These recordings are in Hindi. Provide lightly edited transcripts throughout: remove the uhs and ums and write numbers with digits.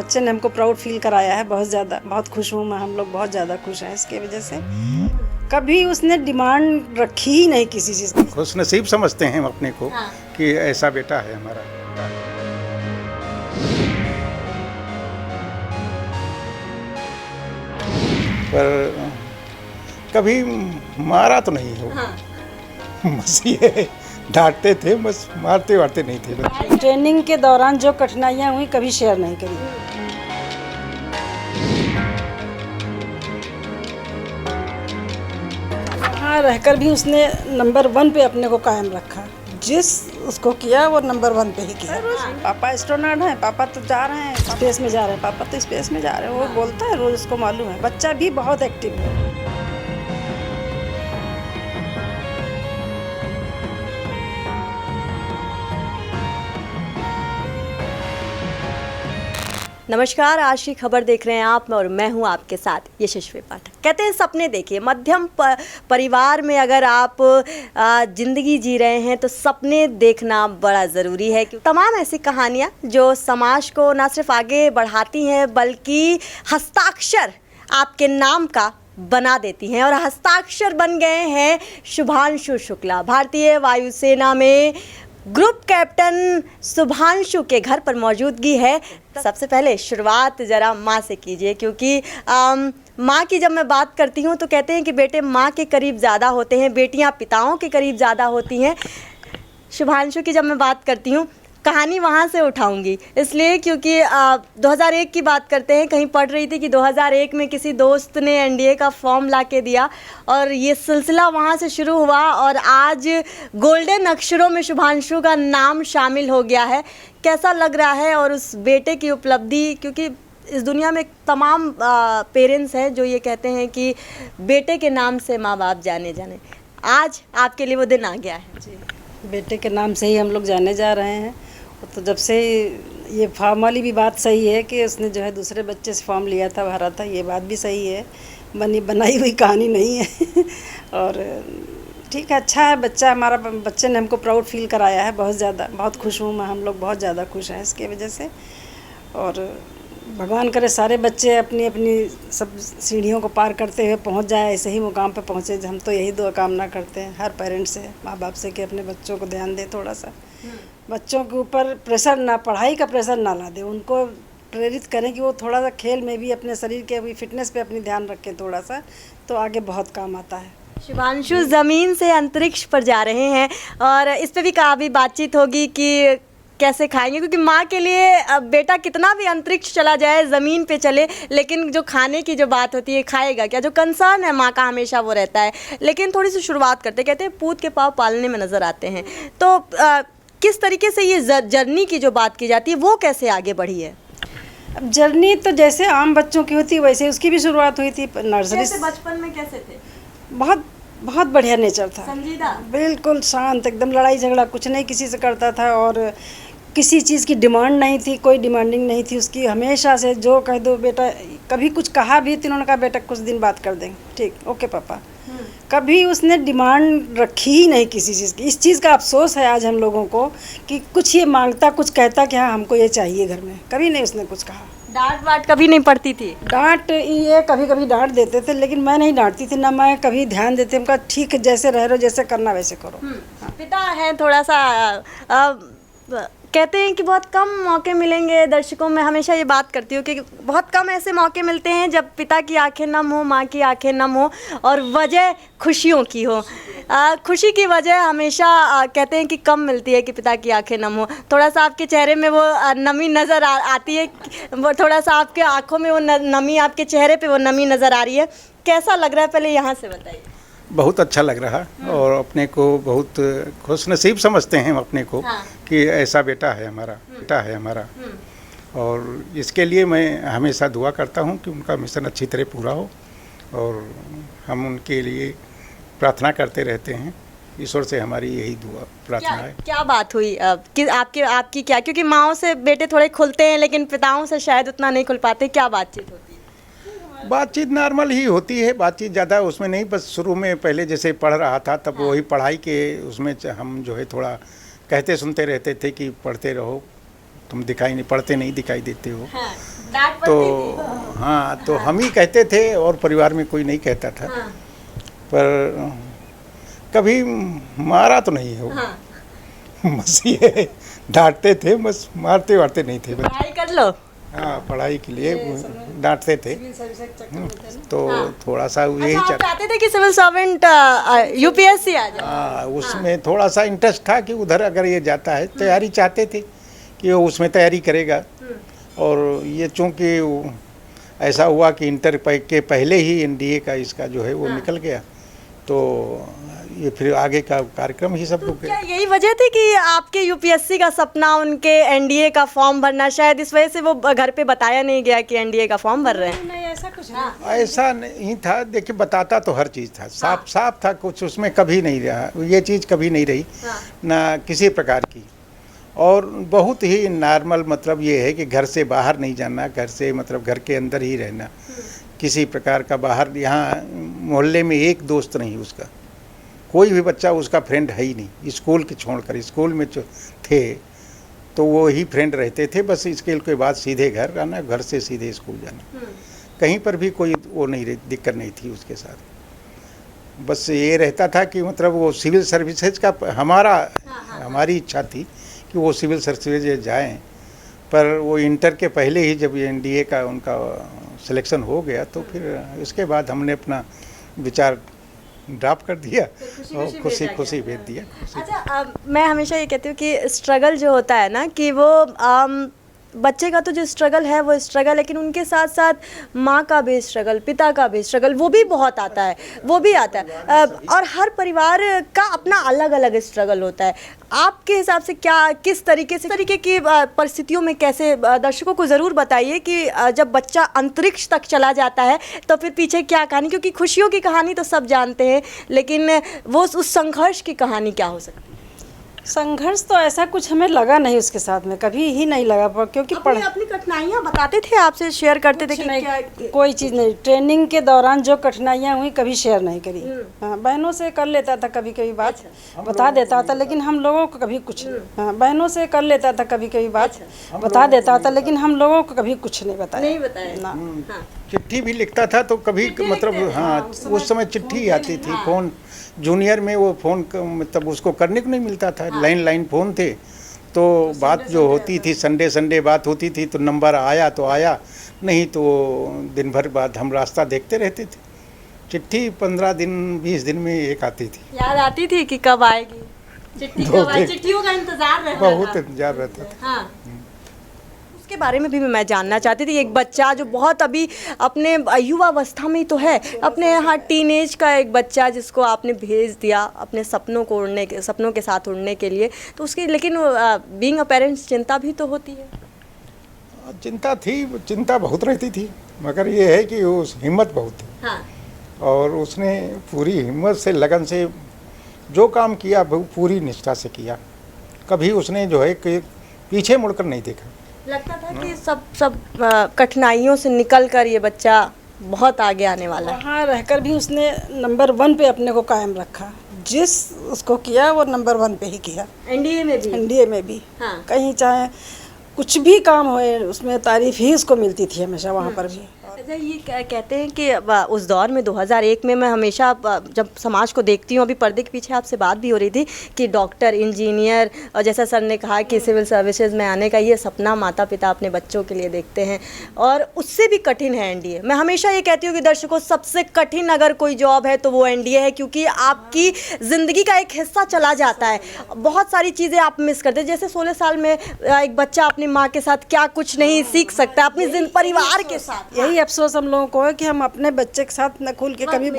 बच्चे ने हमको प्राउड फील कराया है बहुत ज़्यादा। बहुत खुश हूँ मैं, हम लोग बहुत ज़्यादा खुश हैं इसके वजह से। कभी उसने डिमांड रखी ही नहीं किसी चीज़ की। खुशनसीब समझते हैं हम अपने को कि ऐसा बेटा है हमारा। पर कभी मारा तो नहीं हो। बस ये डांटते थे, बस मारते वारते नहीं थे। ट्रेनिंग के दौरान जो कठिनाइयाँ हुई कभी शेयर नहीं करी। वहाँ रहकर भी उसने नंबर 1 पे अपने को कायम रखा। जिस उसको किया वो नंबर 1 पे ही किया। पापा एस्ट्रोनॉट हैं, पापा तो जा रहे हैं स्पेस में, जा रहे हैं पापा तो स्पेस में जा रहे हैं, वो बोलता है रोज, उसको मालूम है। बच्चा भी बहुत एक्टिव है। नमस्कार, आज की खबर देख रहे हैं आप और मैं हूं आपके साथ यशस्वी पाठक। कहते हैं सपने देखिए। मध्यम परिवार में अगर आप ज़िंदगी जी रहे हैं तो सपने देखना बड़ा ज़रूरी है। तमाम ऐसी कहानियां जो समाज को ना सिर्फ आगे बढ़ाती हैं बल्कि हस्ताक्षर आपके नाम का बना देती हैं। और हस्ताक्षर बन गए हैं शुभांशु शुक्ला। भारतीय वायुसेना में ग्रुप कैप्टन शुभांशु के घर पर मौजूदगी है। सबसे पहले शुरुआत ज़रा माँ से कीजिए, क्योंकि माँ की जब मैं बात करती हूँ तो कहते हैं कि बेटे माँ के करीब ज़्यादा होते हैं, बेटियाँ पिताओं के करीब ज़्यादा होती हैं। शुभांशु की जब मैं बात करती हूँ, कहानी वहाँ से उठाऊंगी इसलिए क्योंकि 2001 की बात करते हैं। कहीं पढ़ रही थी कि 2001 में किसी दोस्त ने एनडीए का फॉर्म ला के दिया और ये सिलसिला वहाँ से शुरू हुआ और आज गोल्डन अक्षरों में शुभांशु का नाम शामिल हो गया है। कैसा लग रहा है और उस बेटे की उपलब्धि, क्योंकि इस दुनिया में तमाम पेरेंट्स हैं जो ये कहते हैं कि बेटे के नाम से माँ बाप जाने जाने। आज आपके लिए वो दिन आ गया है। जी, बेटे के नाम से ही हम लोग जाने जा रहे हैं। तो जब से ये फॉर्म वाली भी बात सही है कि उसने जो है दूसरे बच्चे से फॉर्म लिया था, भरा था, ये बात भी सही है। बनाई हुई कहानी नहीं है। और ठीक है, अच्छा है बच्चा हमारा। बच्चे ने हमको प्राउड फील कराया है बहुत ज़्यादा। बहुत खुश हूँ मैं, हम लोग बहुत ज़्यादा खुश हैं इसके वजह से। और भगवान करे सारे बच्चे अपनी अपनी सब सीढ़ियों को पार करते हुए पहुंच जाए, ऐसे ही मुकाम पे पहुंचे। हम तो यही दुआ कामना करते हैं हर पेरेंट्स से, माँ बाप से, कि अपने बच्चों को ध्यान दे थोड़ा सा। बच्चों के ऊपर प्रेशर ना, पढ़ाई का प्रेशर ना ला दे। उनको प्रेरित करें कि वो थोड़ा सा खेल में भी अपने शरीर के भी फिटनेस पे अपनी ध्यान रखें थोड़ा सा, तो आगे बहुत काम आता है। शुभांशु ज़मीन से अंतरिक्ष पर जा रहे हैं और इस पे भी काफ़ी बातचीत होगी कि कैसे खाएंगे, क्योंकि माँ के लिए बेटा कितना भी अंतरिक्ष चला जाए, ज़मीन पे चले, लेकिन जो खाने की जो बात होती है, खाएगा क्या, जो कंसर्न है माँ का हमेशा वो रहता है। लेकिन थोड़ी सी शुरुआत करते, कहते हैं पूत के पाँव पालने में नज़र आते हैं। तो किस तरीके से ये जर्नी की जो बात की जाती है वो कैसे आगे बढ़ी है? अब जर्नी तो जैसे आम बच्चों की होती है वैसे उसकी भी शुरुआत हुई थी नर्सरी से। बचपन में कैसे थे? बहुत बहुत बढ़िया नेचर था, संजीदा, बिल्कुल शांत, एकदम लड़ाई झगड़ा कुछ नहीं किसी से करता था। और किसी चीज़ की डिमांड नहीं थी, कोई डिमांडिंग नहीं थी उसकी। हमेशा से जो कह दो बेटा, कभी कुछ कहा भी तो उन्होंने कहा बेटा कुछ दिन बात कर देंगे, ठीक, ओके पापा। कभी उसने डिमांड रखी ही नहीं किसी चीज़ की। इस चीज़ का अफसोस है आज हम लोगों को कि कुछ ये मांगता, कुछ कहता कि हाँ हमको ये चाहिए घर में, कभी नहीं उसने कुछ कहा। डांट वाट कभी नहीं पड़ती थी? डांट ये कभी कभी डांट देते थे, लेकिन मैं नहीं डांटती थी, ना मैं कभी ध्यान देती। उनका ठीक है, जैसे रह रहे हो, जैसे करना वैसे करो। पिता है थोड़ा सा कहते हैं कि बहुत कम मौके मिलेंगे। दर्शकों में हमेशा ये बात करती हूँ कि बहुत कम ऐसे मौके मिलते हैं जब पिता की आंखें नम हो, माँ की आंखें नम हो और वजह खुशियों की हो। खुशी की वजह हमेशा कहते हैं कि कम मिलती है कि पिता की आंखें नम हो। थोड़ा सा आपके चेहरे में वो नमी नज़र आती है, वो थोड़ा सा आपके आँखों में वो नमी, आपके चेहरे पे वो नमी नज़र आ रही है। कैसा लग रहा है, पहले यहाँ से बताइए। बहुत अच्छा लग रहा और अपने को बहुत खुशनसीब समझते हैं हम अपने को कि ऐसा बेटा है हमारा, बेटा है हमारा। और इसके लिए मैं हमेशा दुआ करता हूँ कि उनका मिशन अच्छी तरह पूरा हो और हम उनके लिए प्रार्थना करते रहते हैं। ईश्वर से हमारी यही दुआ प्रार्थना है। क्या बात हुई कि आपकी क्या, क्योंकि माँओं से बेटे थोड़े खुलते हैं लेकिन पिताओं से शायद उतना नहीं खुल पाते, क्या बातचीत होती है? बातचीत नॉर्मल ही होती है, बातचीत ज़्यादा उसमें नहीं। बस शुरू में पहले जैसे पढ़ रहा था तब वही पढ़ाई के उसमें हम जो है थोड़ा कहते सुनते रहते थे कि पढ़ते रहो, तुम दिखाई नहीं पढ़ते नहीं दिखाई देते हो। डांट तो पड़ती थी। हाँ, तो हम ही कहते थे और परिवार में कोई नहीं कहता था। हाँ, पर कभी मारा तो नहीं है वो। हाँ। बस ये डांटते थे, बस मारते वारते नहीं थे। पढ़ाई कर लो। हाँ, पढ़ाई के लिए डांटते थे। तो थोड़ा सा यही अच्छा, आप चल। चाहते थे कि सिविल सर्वेंट यूपीएससी आ जाए? हाँ, उसमें थोड़ा सा इंटरेस्ट था कि उधर अगर ये जाता है, तैयारी चाहते थे कि वो उसमें तैयारी करेगा। और ये चूँकि ऐसा हुआ कि इंटर के पहले ही एनडीए का इसका जो है वो निकल गया, तो ये फिर आगे का कार्यक्रम ही सब तो रुक क्या गया। यही वजह थी कि आपके यूपीएससी का सपना, उनके एनडीए का फॉर्म भरना, शायद इस वजह से वो घर पे बताया नहीं गया कि एनडीए का फॉर्म भर रहे हैं? नहीं, ऐसा कुछ नहीं। ऐसा नहीं था, देखिए बताता तो हर चीज़ था, साफ साफ था, कुछ उसमें कभी नहीं रहा, ये चीज़ कभी नहीं रही ना किसी प्रकार की। और बहुत ही नॉर्मल, मतलब ये है कि घर से बाहर नहीं जाना, घर से मतलब घर के अंदर ही रहना, किसी प्रकार का बाहर। यहाँ मोहल्ले में एक दोस्त नहीं उसका, कोई भी बच्चा उसका फ्रेंड है ही नहीं, स्कूल के छोड़कर। स्कूल में जो थे तो वो ही फ्रेंड रहते थे, बस स्कूल के बाद सीधे घर आना, घर से सीधे स्कूल जाना, कहीं पर भी कोई वो नहीं दिक्कत नहीं थी उसके साथ। बस ये रहता था कि मतलब वो सिविल सर्विसेज का हमारी इच्छा थी कि वो सिविल सर्विसेज जाएं, पर वो इंटर के पहले ही जब एनडीए का उनका सिलेक्शन हो गया तो फिर इसके बाद हमने अपना विचार ड्रॉप कर दिया और खुशी भेज दिया। अच्छा, मैं हमेशा ये कहती हूँ कि स्ट्रगल जो होता है ना, कि वो बच्चे का तो जो स्ट्रगल है वो स्ट्रगल, लेकिन उनके साथ साथ माँ का भी स्ट्रगल, पिता का भी स्ट्रगल, वो भी बहुत आता है, वो भी आता है। और हर परिवार का अपना अलग अलग स्ट्रगल होता है। आपके हिसाब से क्या, किस तरीके की परिस्थितियों में कैसे, दर्शकों को ज़रूर बताइए कि जब बच्चा अंतरिक्ष तक चला जाता है तो फिर पीछे क्या कहानी, क्योंकि खुशियों की कहानी तो सब जानते हैं, लेकिन वो उस संघर्ष की कहानी क्या हो सकती है? संघर्ष तो ऐसा कुछ हमें लगा नहीं उसके साथ में, कभी ही नहीं लगा, क्योंकि अपनी कठिनाइयाँ बताते थे, आपसे शेयर करते थे कि नहीं, कोई चीज़ नहीं। ट्रेनिंग के दौरान जो कठिनाइयाँ हुई कभी शेयर नहीं करी। हाँ, बहनों से कर लेता था कभी कभी बात, बता देता था, लेकिन हम लोगों को कभी कुछ। हाँ, बहनों से कर लेता था कभी कभी बात, बता देता था, लेकिन हम लोगों को कभी कुछ नहीं बताया। नहीं बताया ना। हाँ। चिट्ठी भी लिखता था तो कभी मतलब हाँ, उस समय चिट्ठी आती थी। फ़ोन जूनियर में वो फ़ोन मतलब उसको करने को नहीं मिलता था, लाइन फ़ोन थे, तो बात जो होती थी संडे बात होती थी, तो नंबर आया तो आया, नहीं तो दिन भर बाद हम रास्ता देखते रहते थे। चिट्ठी 15 दिन 20 दिन में एक आती थी। याद आती थी कि कब आएगी चिट्ठी, कब आएगी, चिट्ठियों का इंतजार रहता था। बहुत इंतजार रहता था। हाँ। उसके बारे में भी मैं जानना चाहती थी। एक बच्चा जो बहुत अभी अपने युवावस्था में ही तो है, अपने यहाँ टीनेज का एक बच्चा जिसको आपने भेज दिया अपने सपनों के साथ उड़ने के लिए, तो उसकी, लेकिन बीइंग अ पेरेंट्स चिंता भी तो होती है। चिंता थी, चिंता बहुत रहती थी, मगर ये है कि उस हिम्मत बहुत थी। हाँ। और उसने पूरी हिम्मत से, लगन से जो काम किया वो पूरी निष्ठा से किया। कभी उसने जो है कि पीछे मुड़कर नहीं देखा। लगता था कि सब कठिनाइयों से निकल कर ये बच्चा बहुत आगे आने वाला है। वहाँ रहकर भी उसने नंबर 1 पे अपने को कायम रखा, जिस उसको किया वो नंबर 1 पे ही किया। एनडीए में भी? एनडीए में भी। हाँ। कहीं चाहे कुछ भी काम होए उसमें तारीफ ही उसको मिलती थी हमेशा वहाँ पर भी। अच्छा, ये कहते हैं कि उस दौर में 2001 में मैं हमेशा जब समाज को देखती हूँ, अभी पर्दे के पीछे आपसे बात भी हो रही थी कि डॉक्टर, इंजीनियर, और जैसा सर ने कहा कि सिविल सर्विसेज में आने का ये सपना माता पिता अपने बच्चों के लिए देखते हैं, और उससे भी कठिन है एनडीए। मैं हमेशा ये कहती हूँ कि दर्शकों, सबसे कठिन अगर कोई जॉब है तो वो एनडीए है, क्योंकि आपकी ज़िंदगी का एक हिस्सा चला जाता है, बहुत सारी चीज़ें आप मिस करते हैं। जैसे 16 साल में एक बच्चा अपनी माँ के साथ क्या कुछ नहीं सीख सकता, अपनी परिवार के साथ। यही अफसोस हम लोगों को है कि हम अपने बच्चे के साथ न खुल के कभी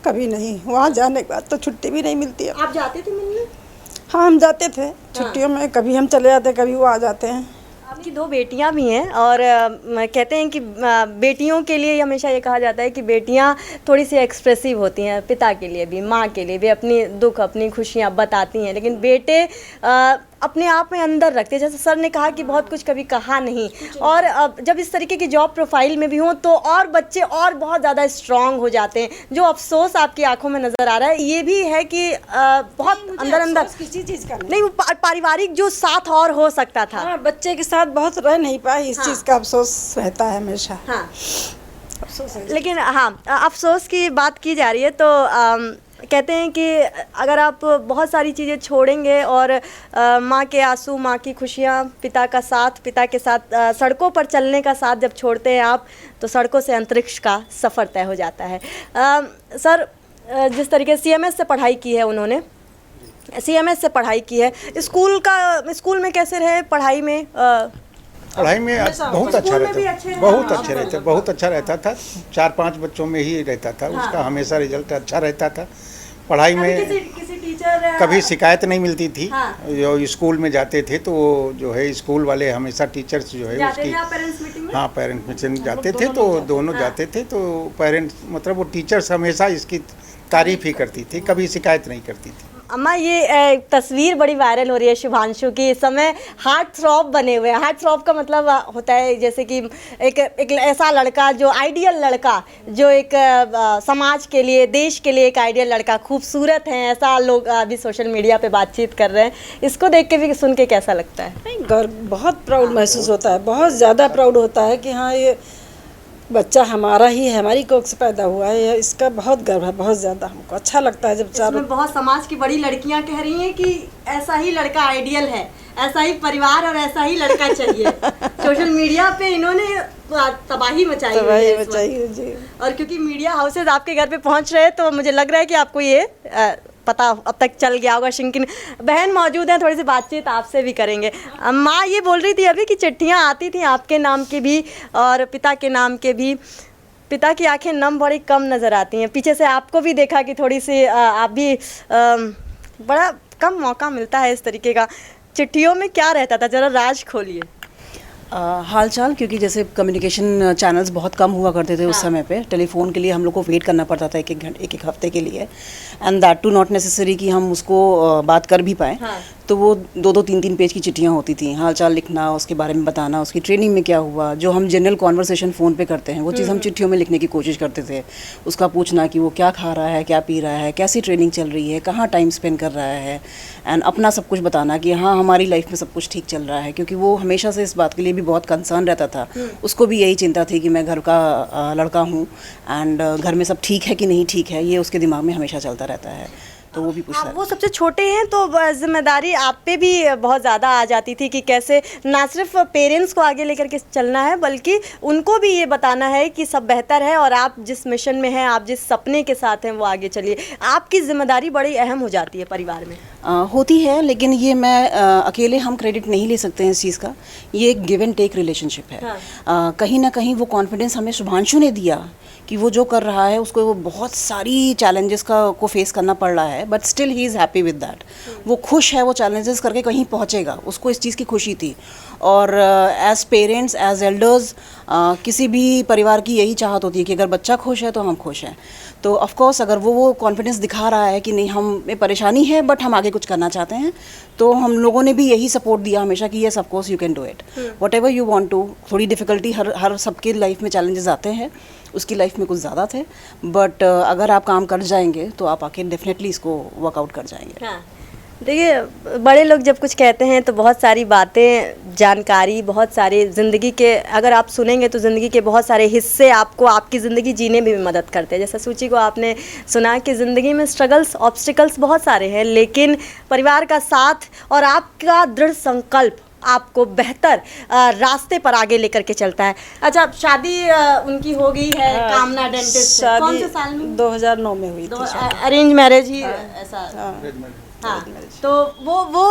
कभी नहीं। वहाँ जाने के बाद तो छुट्टी भी नहीं मिलती है। आप जाते थे मिलने? हाँ, हम जाते थे छुट्टियों में, कभी हम चले जाते, कभी वो आ जाते हैं। आपकी 2 बेटियां भी हैं, और कहते हैं कि बेटियों के लिए हमेशा ये कहा जाता है कि बेटियां थोड़ी सी एक्सप्रेसिव होती हैं, पिता के लिए भी, माँ के लिए भी, अपनी दुख, अपनी खुशियाँ बताती हैं, लेकिन बेटे अपने आप में अंदर रखते हैं। जैसे सर ने कहा कि बहुत कुछ कभी कहा नहीं, और अब जब इस तरीके की जॉब प्रोफाइल में भी हों तो और बच्चे और बहुत ज़्यादा स्ट्रांग हो जाते हैं। जो अफसोस आपकी आंखों में नज़र आ रहा है ये भी है कि बहुत अंदर अंदर किसी चीज़ का नहीं, वो पारिवारिक जो साथ और हो सकता था। हाँ, बच्चे के साथ बहुत रह नहीं पाई, इस चीज़ का अफसोस रहता है हमेशा। हाँ, अफसोस है। लेकिन हाँ, अफसोस की बात की जा रही है तो कहते हैं कि अगर आप बहुत सारी चीज़ें छोड़ेंगे और माँ के आंसू, माँ की खुशियाँ, पिता का साथ, पिता के साथ सड़कों पर चलने का साथ जब छोड़ते हैं आप, तो सड़कों से अंतरिक्ष का सफ़र तय हो जाता है। सर, जिस तरीके से CMS से पढ़ाई की है उन्होंने, CMS से पढ़ाई की है, स्कूल में कैसे रहे पढ़ाई में? पढ़ाई में बहुत अच्छा रहता, बहुत अच्छा रहता था। 4-5 बच्चों में ही रहता था। उसका हमेशा रिजल्ट अच्छा रहता था। पढ़ाई में किसी टीचर कभी शिकायत नहीं मिलती थी। हाँ। जो स्कूल में जाते थे तो जो है स्कूल वाले हमेशा टीचर्स जो है उसकी, पेरेंट्स मीटिंग में? हाँ, पेरेंट्स मीटिंग जाते थे तो दोनों जाते थे तो पेरेंट्स मतलब वो टीचर्स हमेशा इसकी तारीफ़ ही करती थी, कभी शिकायत नहीं करती थी। अम्मा, ये तस्वीर बड़ी वायरल हो रही है शुभांशु की, इस समय हार्ट थ्रॉब बने हुए हैं। हार्ट थ्रॉब का मतलब होता है जैसे कि एक ऐसा लड़का जो आइडियल लड़का, जो एक समाज के लिए, देश के लिए एक आइडियल लड़का, खूबसूरत है, ऐसा लोग अभी सोशल मीडिया पे बातचीत कर रहे हैं। इसको देख के भी, सुन के कैसा लगता है? नहीं, गर्व, बहुत प्राउड महसूस होता है, बहुत ज़्यादा प्राउड होता है कि हाँ, ये बच्चा हमारा ही है, हमारी कोख से पैदा हुआ है। इसका बहुत गर्व है, बहुत ज़्यादा हमको अच्छा लगता है जब चारों। इसमें बहुत समाज की बड़ी लड़कियां कह रही हैं कि ऐसा ही लड़का आइडियल है, ऐसा ही परिवार और ऐसा ही लड़का चाहिए। सोशल मीडिया पे इन्होंने तबाही मचाई हुई है जी। और क्योंकि मीडिया हाउसेज आपके घर पे पहुंच रहे हैं तो मुझे लग रहा है कि आपको ये पता अब तक चल गया होगा। शिंकिन बहन मौजूद हैं, थोड़ी सी बातचीत आपसे भी करेंगे। माँ ये बोल रही थी अभी कि चिट्ठियाँ आती थी आपके नाम की भी और पिता के नाम के भी। पिता की आंखें नम बड़ी कम नज़र आती हैं। पीछे से आपको भी देखा कि थोड़ी सी आप भी बड़ा कम मौका मिलता है इस तरीके का। चिट्ठियों में क्या रहता था, ज़रा राज खोलिए। हाल चाल, क्योंकि जैसे कम्युनिकेशन चैनल्स बहुत कम हुआ करते थे उस समय पे, टेलीफोन के लिए हम लोग को वेट करना पड़ता था एक हफ्ते के लिए, and that too not necessary कि हम उसको बात कर भी पाएँ। तो वो 2-2, 3-3 पेज की चिट्ठियाँ होती थी, हाल चाल लिखना, उसके बारे में बताना, उसकी ट्रेनिंग में क्या हुआ, जो हम जनरल कॉन्वर्सेशन फ़ोन पे करते हैं वो चीज़ हम चिट्ठियों में लिखने की कोशिश करते थे। उसका पूछना कि वो क्या खा रहा है, क्या पी रहा है, कैसी ट्रेनिंग चल रही है, कहाँ टाइम स्पेंड कर रहा है, एंड अपना सब कुछ बताना कि हाँ, हमारी लाइफ में सब कुछ ठीक चल रहा है। क्योंकि वो हमेशा से इस बात के लिए भी बहुत कंसर्न रहता था। उसको भी यही चिंता थी कि मैं घर का लड़का हूँ एंड घर में सब ठीक है कि नहीं ठीक है, ये उसके दिमाग में हमेशा चलता रहता है। तो वो भी पूछता है। वो सबसे छोटे हैं तो जिम्मेदारी आप पे भी बहुत ज़्यादा आ जाती थी कि कैसे ना सिर्फ पेरेंट्स को आगे लेकर के चलना है बल्कि उनको भी ये बताना है कि सब बेहतर है और आप जिस मिशन में हैं, आप जिस सपने के साथ हैं वो आगे चलिए। आपकी जिम्मेदारी बड़ी अहम हो जाती है परिवार में। होती है, लेकिन ये मैं अकेले हम क्रेडिट नहीं ले सकते हैं इस चीज़ का। ये एक गिव एंड टेक रिलेशनशिप है। कहीं ना कहीं वो कॉन्फिडेंस हमें शुभांशु ने दिया कि वो जो कर रहा है उसको वो बहुत सारी चैलेंजेस को फेस करना पड़ रहा है, but still he is happy with that. वो खुश है, वो चैलेंजेस करके कहीं पहुंचेगा, उसको इस चीज़ की खुशी थी। और एज पेरेंट्स, एज एल्डर्स, किसी भी परिवार की यही चाहत होती है कि अगर बच्चा खुश है तो हम खुश हैं। तो ऑफ कोर्स अगर वो कॉन्फिडेंस दिखा रहा है कि नहीं, हमें परेशानी है बट हम आगे कुछ करना चाहते हैं, तो हम लोगों ने भी यही सपोर्ट दिया हमेशा कि yes of course you can do it, whatever you want to. थोड़ी डिफ़िकल्टी हर सबके लाइफ में चैलेंजेस आते हैं, उसकी लाइफ में कुछ ज़्यादा थे, बट अगर आप काम कर जाएंगे तो आप आके डेफिनेटली इसको वर्कआउट कर जाएंगे। हाँ। देखिए, बड़े लोग जब कुछ कहते हैं तो बहुत सारी बातें, जानकारी, बहुत सारी ज़िंदगी के अगर आप सुनेंगे तो ज़िंदगी के बहुत सारे हिस्से आपको आपकी ज़िंदगी जीने में भी मदद करते हैं। जैसा सूची को आपने सुना कि ज़िंदगी में स्ट्रगल्स, ऑब्स्टिकल्स बहुत सारे हैं, लेकिन परिवार का साथ और आपका दृढ़ संकल्प आपको बेहतर रास्ते पर आगे लेकर के चलता है। अच्छा, शादी उनकी हो गई है कामना डेंटिस्ट से, कौन से साल में? 2009 में हुई थी। अरेंज मैरिज ही ऐसा। हाँ, तो वो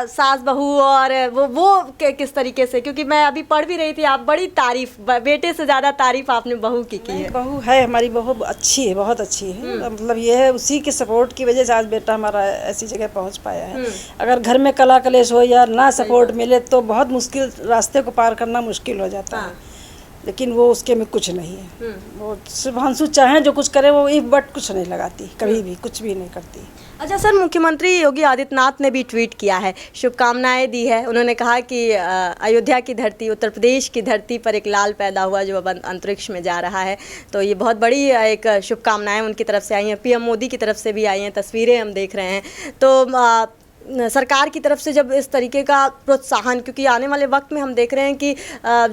सास बहू और वो किस तरीके से, क्योंकि मैं अभी पढ़ भी रही थी, आप बड़ी तारीफ, बेटे से ज़्यादा तारीफ आपने बहू की है। बहू है, हमारी बहू अच्छी है, बहुत अच्छी है। मतलब ये है उसी के सपोर्ट की वजह से आज बेटा हमारा ऐसी जगह पहुंच पाया है। अगर घर में कला कलेश हो या ना सपोर्ट मिले तो बहुत मुश्किल, रास्ते को पार करना मुश्किल हो जाता है। लेकिन वो उसके में कुछ नहीं है। वो शुभांशु चाहे जो कुछ करे, वो इफ बट कुछ नहीं लगाती, कभी भी कुछ भी नहीं करती। अच्छा सर, मुख्यमंत्री योगी आदित्यनाथ ने भी ट्वीट किया है, शुभकामनाएं दी है। उन्होंने कहा कि अयोध्या की धरती, उत्तर प्रदेश की धरती पर एक लाल पैदा हुआ जो अब अंतरिक्ष में जा रहा है। तो ये बहुत बड़ी एक शुभकामनाएं उनकी तरफ से आई हैं, पीएम मोदी की तरफ से भी आई हैं, तस्वीरें हम देख रहे हैं। तो सरकार की तरफ से जब इस तरीके का प्रोत्साहन, क्योंकि आने वाले वक्त में हम देख रहे हैं कि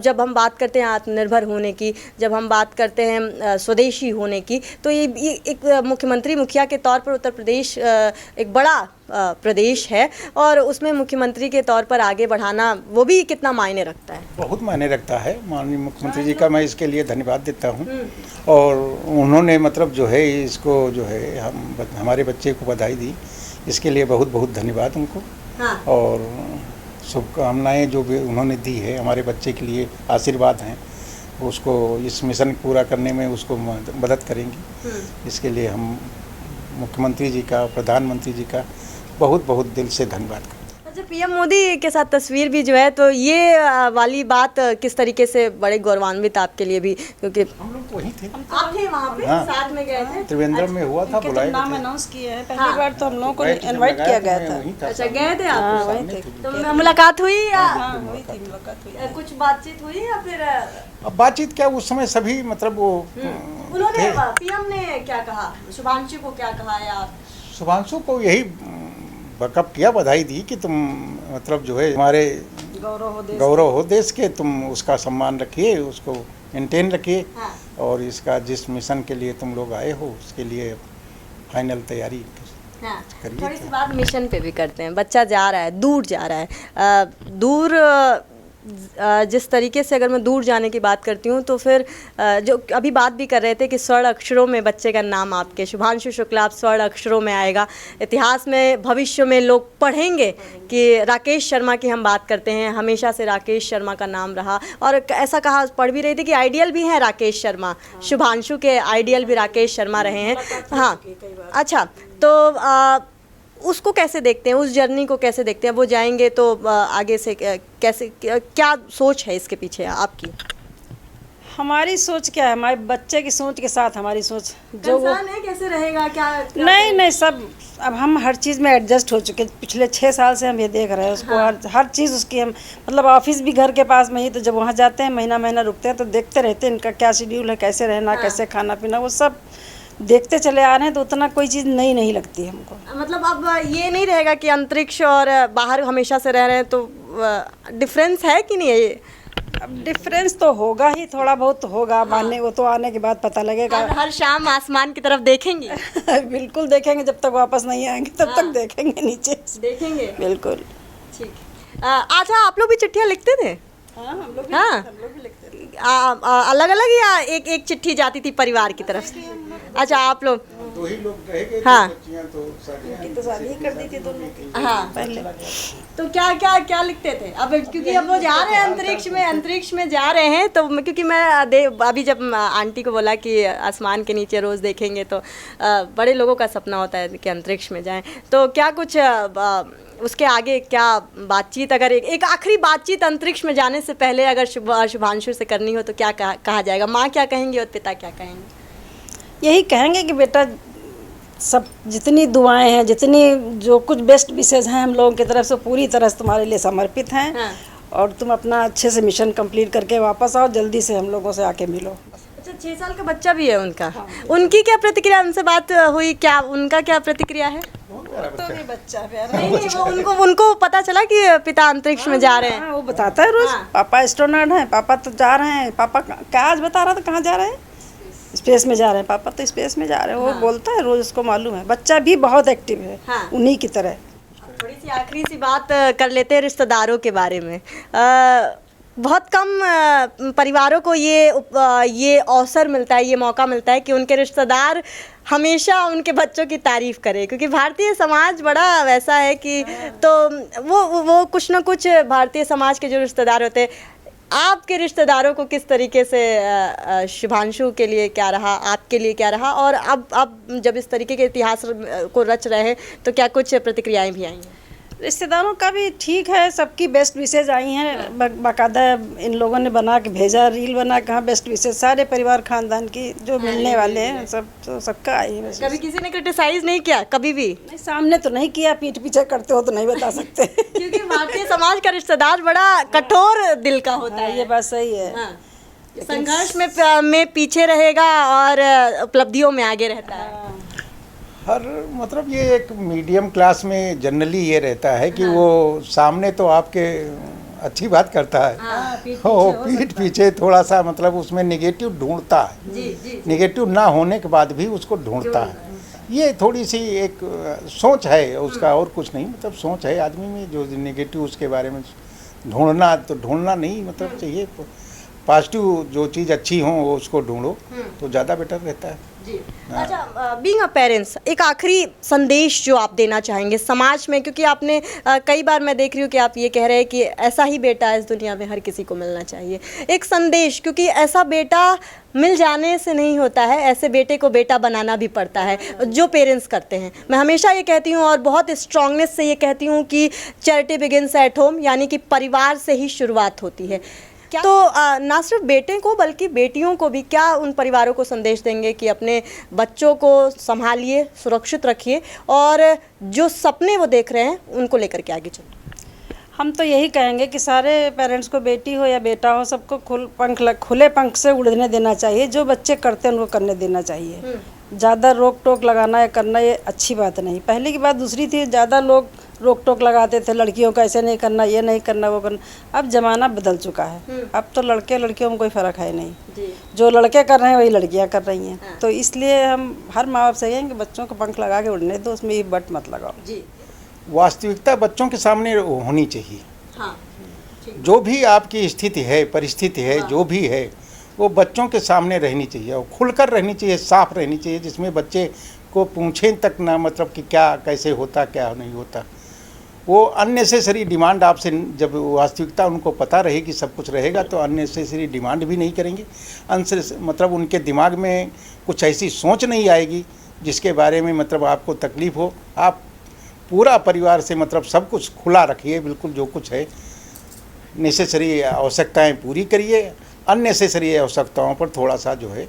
जब हम बात करते हैं आत्मनिर्भर होने की, जब हम बात करते हैं स्वदेशी होने की, तो ये एक मुख्यमंत्री मुखिया के तौर पर उत्तर प्रदेश एक बड़ा प्रदेश है और उसमें मुख्यमंत्री के तौर पर आगे बढ़ाना वो भी कितना मायने रखता है। बहुत मायने रखता है। माननीय मुख्यमंत्री जी का मैं इसके लिए धन्यवाद देता हूँ। और उन्होंने मतलब जो है इसको जो है हमारे बच्चे को बधाई दी, इसके लिए बहुत बहुत धन्यवाद उनको। हाँ। और शुभकामनाएं जो भी उन्होंने दी है हमारे बच्चे के लिए आशीर्वाद हैं, उसको इस मिशन पूरा करने में उसको मदद करेंगी। इसके लिए हम मुख्यमंत्री जी का, प्रधानमंत्री जी का बहुत बहुत दिल से धन्यवाद करते हैं। अच्छा, पीएम मोदी के साथ तस्वीर भी जो है, तो ये वाली बात किस तरीके से बड़े गौरवान्वित आपके लिए भी, क्योंकि हम लोग वहीं थे, आप थे वहाँ पे, हाँ। साथ में गए थे। त्रिवेंद्रम में हुआ था, बुलाए नाम थे। अनाउंस किए हैं पहली बार, तो हम लोगों को इनवाइट किया गया था। अच्छा, गए थे आप? हाँ, वहीं थे। तो मुलाकात हुई या हाँ, वही थी मुलाकात हुई। कुछ बातचीत हुई या फिर अब बातचीत क्या, उस समय सभी मतलब वो उन्होंने, पीएम ने क्या कहा, शुभांशु को क्या कहा, या शुभांशु को यही बैकअप किया, बधाई दी कि तुम मतलब जो है हमारे गौरव हो देश के, तुम उसका सम्मान रखिए, उसको मेंटेन रखिए। हाँ। और इसका जिस मिशन के लिए तुम लोग आए हो उसके लिए फाइनल तैयारी हाँ। करिए। थोड़ी सी बात मिशन पे भी करते हैं। बच्चा जा रहा है, दूर जा रहा है, दूर जिस तरीके से अगर मैं दूर जाने की बात करती हूँ तो फिर जो अभी बात भी कर रहे थे कि स्वर्ण अक्षरों में बच्चे का नाम आपके शुभांशु शुक्ला आप स्वर्ण अक्षरों में आएगा। इतिहास में भविष्य में लोग पढ़ेंगे कि राकेश शर्मा की हम बात करते हैं, हमेशा से राकेश शर्मा का नाम रहा। और ऐसा कहा, पढ़ भी रही थी कि आइडियल भी हैं राकेश शर्मा, शुभांशु के आइडियल भी राकेश शर्मा रहे हैं। हाँ, अच्छा, तो उसको कैसे देखते हैं, उस जर्नी को कैसे देखते हैं? वो जाएंगे तो आगे से कैसे, क्या सोच है इसके पीछे आपकी? हमारी सोच क्या है, हमारे बच्चे की सोच के साथ हमारी सोच जो वो है, कैसे रहेगा, क्या नहीं सब, अब हम हर चीज़ में एडजस्ट हो चुके। पिछले 6 साल से हम ये देख रहे हैं उसको। हाँ। हर चीज़ उसकी, हम मतलब ऑफिस भी घर के पास में ही, तो जब वहाँ जाते हैं महीना महीना रुकते हैं तो देखते रहते हैं इनका क्या शेड्यूल है, कैसे रहना, कैसे खाना पीना, वो सब देखते चले आ रहे हैं। तो उतना कोई चीज़ नई नहीं लगती है हमको। मतलब अब ये नहीं रहेगा कि अंतरिक्ष और बाहर हमेशा से रह रहे हैं, तो डिफरेंस है कि नहीं है ये? अब डिफरेंस तो होगा ही, थोड़ा बहुत होगा। हाँ। वो तो आने के बाद पता लगेगा। हर शाम आसमान की तरफ देखेंगे? बिल्कुल देखेंगे, जब तक वापस नहीं आएंगे तब तक देखेंगे, नीचे देखेंगे। बिल्कुल। ठीक। अच्छा, आप लोग भी चिट्ठियाँ लिखते थे? हाँ, हम लोग भी लिखते थे। अलग अलग या एक एक चिट्ठी जाती थी परिवार की तरफ से? अच्छा, आप लोग दो ही लोग रह गए। हाँ। तो शादी कर दी थी दोनों की। हाँ, पहले तो क्या लिखते थे? अब क्योंकि अब वो जा रहे हैं अंतरिक्ष में जा रहे हैं, तो क्योंकि मैं अभी जब आंटी को बोला कि आसमान के नीचे रोज़ देखेंगे, तो बड़े लोगों का सपना होता है कि अंतरिक्ष में जाएं। तो क्या कुछ उसके आगे क्या बातचीत, अगर एक आखिरी बातचीत अंतरिक्ष में जाने से पहले अगर शुभांशु से करनी हो तो क्या कहा जाएगा? माँ क्या कहेंगी और पिता क्या कहेंगे? यही कहेंगे कि बेटा, सब जितनी दुआएं हैं, जितनी जो कुछ बेस्ट विशेष हैं हम लोगों की तरफ से, पूरी तरह से तुम्हारे लिए समर्पित हैं। हाँ। और तुम अपना अच्छे से मिशन कंप्लीट करके वापस आओ, जल्दी से हम लोगों से आके मिलो। अच्छा, 6 साल का बच्चा भी है उनका। हाँ। उनकी क्या प्रतिक्रिया, उनसे बात हुई क्या, उनका क्या प्रतिक्रिया है? तो नहीं, बच्चा प्यारा नहीं, वो उनको पता चला कि पिता अंतरिक्ष में जा रहे हैं। हाँ, वो बताता है रोज। हाँ। पापा एस्ट्रोनॉट हैं, पापा तो जा रहे हैं, पापा क्या आज बता रहा था, कहाँ जा रहे हैं? स्पेस में जा रहे हैं, पापा तो स्पेस में जा रहे हैं। हाँ। वो बोलता है रोज, उसको मालूम है। बच्चा भी बहुत एक्टिव है। हाँ। उन्हीं की तरह। थोड़ी सी आखिरी सी बात कर लेते हैं रिश्तेदारों के बारे में। बहुत कम परिवारों को ये अवसर मिलता है, ये मौका मिलता है कि उनके रिश्तेदार हमेशा उनके बच्चों की तारीफ़ करें, क्योंकि भारतीय समाज बड़ा वैसा है कि तो वो कुछ ना कुछ भारतीय समाज के जो रिश्तेदार होते हैं, आपके रिश्तेदारों को किस तरीके से शुभांशु के लिए क्या रहा, आपके लिए क्या रहा, और अब जब इस तरीके के इतिहास को रच रहे हैं तो क्या कुछ प्रतिक्रियाएं भी आई हैं? रिश्तेदारों का भी ठीक है, सबकी बेस्ट विशेज आई हैं, बाकायदा इन लोगों ने बना के भेजा, रील बना के, हाँ बेस्ट विशेज सारे परिवार खानदान की जो मिलने वाले हैं सब, तो सबका आई है। कभी किसी ने क्रिटिसाइज नहीं किया कभी भी? नहीं, सामने तो नहीं किया, पीठ पीछे करते हो तो नहीं बता सकते। क्योंकि भारतीय समाज का रिश्तेदार बड़ा कठोर दिल का होता है। ये बात सही है। हाँ। संघर्ष में पीछे रहेगा और उपलब्धियों में आगे रहता है। हर मतलब ये एक मीडियम क्लास में जनरली ये रहता है कि वो सामने तो आपके अच्छी बात करता है, पीठ पीछे थोड़ा सा मतलब उसमें नेगेटिव ढूंढता है, नेगेटिव ना होने के बाद भी उसको ढूंढता है। ये थोड़ी सी एक सोच है उसका, और कुछ नहीं, मतलब सोच है आदमी में जो नेगेटिव उसके बारे में ढूंढना, तो ढूंढना नहीं मतलब चाहिए, पॉजिटिव जो चीज़ अच्छी हो वो उसको ढूंढो तो ज़्यादा बेटर रहता है। जी। अच्छा, बीइंग अ पेरेंट्स, एक आखिरी संदेश जो आप देना चाहेंगे समाज में, क्योंकि आपने कई बार मैं देख रही हूँ कि आप ये कह रहे हैं कि ऐसा ही बेटा इस दुनिया में हर किसी को मिलना चाहिए। एक संदेश, क्योंकि ऐसा बेटा मिल जाने से नहीं होता है, ऐसे बेटे को बेटा बनाना भी पड़ता है जो पेरेंट्स करते हैं। मैं हमेशा ये कहती हूँ और बहुत स्ट्रांगनेस से ये कहती हूँ कि चैरिटी बिगिंस एट होम, यानी कि परिवार से ही शुरुआत होती है। क्या तो ना सिर्फ बेटे को बल्कि बेटियों को भी, क्या उन परिवारों को संदेश देंगे कि अपने बच्चों को संभालिए, सुरक्षित रखिए और जो सपने वो देख रहे हैं उनको लेकर के आगे चलिए? हम तो यही कहेंगे कि सारे पेरेंट्स को, बेटी हो या बेटा हो, सबको खुले पंख से उड़ने देना चाहिए। जो बच्चे करते हैं उनको करने देना चाहिए। ज़्यादा रोक टोक लगाना या करना ये अच्छी बात नहीं। पहले की बात दूसरी थी, ज़्यादा लोग रोक टोक लगाते थे, लड़कियों का ऐसे नहीं करना, ये नहीं करना, वो करना। अब ज़माना बदल चुका है, अब तो लड़के लड़कियों में कोई फ़र्क है नहीं। जो लड़के कर रहे हैं वही लड़कियां कर रही हैं। तो इसलिए हम हर माँ बाप से कहेंगे कि बच्चों को पंख लगा के उड़ने दो, उसमें ये बट मत लगाओ। जी। वास्तविकता बच्चों के सामने होनी चाहिए। हाँ। जो भी आपकी स्थिति है, परिस्थिति है, जो भी है, वो बच्चों के सामने रहनी चाहिए और खुलकर रहनी चाहिए, साफ रहनी चाहिए, जिसमें बच्चे को पूछें तक ना, मतलब कि क्या कैसे होता, क्या नहीं होता। वो अननेसेसरी डिमांड आपसे, जब वास्तविकता उनको पता रहेगी, सब कुछ रहेगा, तो अननेसेसरी डिमांड भी नहीं करेंगे। मतलब उनके दिमाग में कुछ ऐसी सोच नहीं आएगी जिसके बारे में मतलब आपको तकलीफ़ हो। आप पूरा परिवार से मतलब सब कुछ खुला रखिए, बिल्कुल जो कुछ है नेसेसरी आवश्यकताएं पूरी करिए, अननेसेसरी आवश्यकताओं पर थोड़ा सा जो है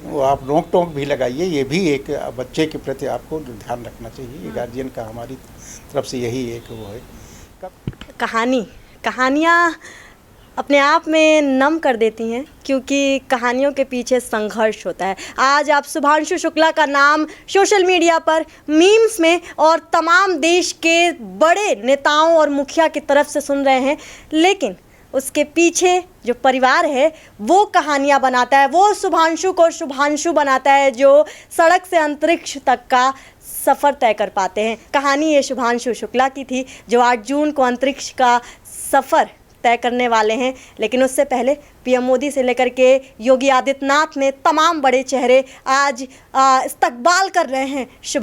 वो आप रोक टोक भी लगाइए। ये भी एक बच्चे के प्रति आपको ध्यान रखना चाहिए। ये गार्जियन का हमारी तरफ से यही एक वो है। कहानियाँ अपने आप में नम कर देती हैं, क्योंकि कहानियों के पीछे संघर्ष होता है। आज आप शुभांशु शुक्ला का नाम सोशल मीडिया पर, मीम्स में और तमाम देश के बड़े नेताओं और मुखिया की तरफ से सुन रहे हैं, लेकिन उसके पीछे जो परिवार है वो कहानियाँ बनाता है, वो शुभांशु को शुभांशु बनाता है जो सड़क से अंतरिक्ष तक का सफ़र तय कर पाते हैं। कहानी ये शुभांशु शुक्ला की थी जो 8 जून को अंतरिक्ष का सफ़र तय करने वाले हैं। लेकिन उससे पहले पीएम मोदी से लेकर के योगी आदित्यनाथ ने तमाम बड़े चेहरे आज इस्तकबाल कर रहे हैं शुभांशु